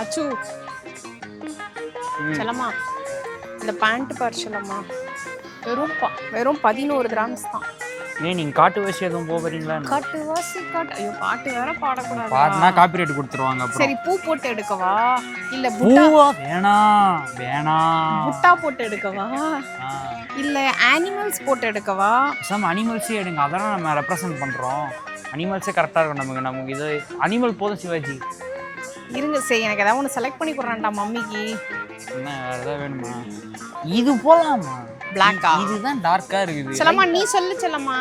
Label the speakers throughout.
Speaker 1: அச்சு செல்லம்மா, இந்த பேண்ட் பார் செல்லம்மா, வெறும் 11 கிராம்ஸ் தான்.
Speaker 2: நீங்க காட்டு வாசி எதுவும் போறீங்களா?
Speaker 1: காட்டு வாசி ஐயோ பாட்டு வேற பாடக்கூடாது.
Speaker 2: பாடுனா காப்பிரைட் கொடுத்துருவாங்க.
Speaker 1: சரி பூ போட்டு எடுக்கவா இல்ல
Speaker 2: பூவா? வேணாம்.
Speaker 1: புட்டா போட்டு எடுக்கவா இல்ல அனிமல்ஸ் போட்டு எடுக்கவா?
Speaker 2: சம் அனிமல்ஸே எடுங்க, அதான் நம்ம ரெப்ரசன்ட் பண்றோம். அனிமல்ஸே கரெக்டா இருக்கும் நமக்கு இது அனிமல் போதும். சிவாஜி
Speaker 1: இருங்க, சரி எனக்கு ஏதாவது ஒன்று செலக்ட் பண்ணி கொடுறான்டா மம்மிக்கு.
Speaker 2: என்ன வேற ஏதாவது வேணுமா? இது போலாமா?
Speaker 1: பிளாக்கா?
Speaker 2: இதுதான் டார்க்கா இருக்குது.
Speaker 1: செல்லம்மா நீ சொல்லு செல்லம்மா.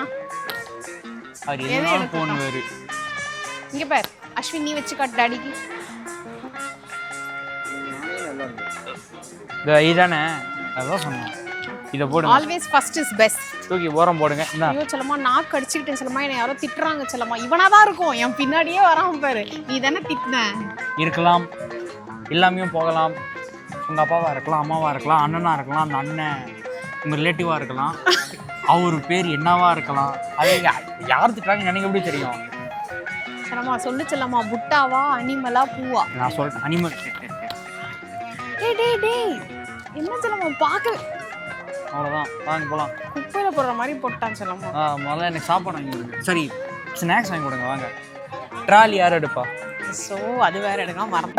Speaker 2: அது என்ன போன் வேறு?
Speaker 1: இங்க பார் அஸ்வின், நீ வச்சு காட்டு டாடிக்கு.
Speaker 2: இதானே அதான் சொன்னேன். இதை போடுங்க.
Speaker 1: Always first is best.
Speaker 2: தூக்கி ஓரம் போடுங்க.
Speaker 1: ஐயோ செல்லம்மா நாக்கு கடிச்சிக்கிட்டேன் செல்லம்மா, என்னை யாரோ திட்டுறாங்க செல்லம்மா. இவனாதான் இருக்கும், என் பின்னாடியே வராம பாரு. நீ தானே திட்டின. இருக்கலாம்,
Speaker 2: எல்லாமையும் போகலாம். உங்க அப்பாவா இருக்கலாம், அம்மாவா இருக்கலாம், அண்ணனா இருக்கலாம், அந்த அண்ணன் உங்க ரிலேட்டிவா இருக்கலாம், அவரு பேர் என்னவா இருக்கலாம். அது யார் திட்டுறாங்க எனக்கு எப்படி தெரியும்?
Speaker 1: செல்லம்மா சொல்லு செல்லம்மா, புட்டாவா அனிமலா பூவா?
Speaker 2: நான் சொல்றேன் அனிமல்.
Speaker 1: டேய் என்ன செல்லம்மா பார்க்க
Speaker 2: அவ்வளோதான், வாங்க போகலாம்.
Speaker 1: குப்பையில போடுற மாதிரி போட்டான் செல்லம்மா.
Speaker 2: முதல்ல எனக்கு சாப்பாடு வாங்கி கொடுங்க. சரி ஸ்நாக்ஸ் வாங்கி கொடுங்க. வாங்க. ட்ராலி யார் எடுப்பா?
Speaker 1: ஸோ அது வேற எடுக்கலாம் மறந்து.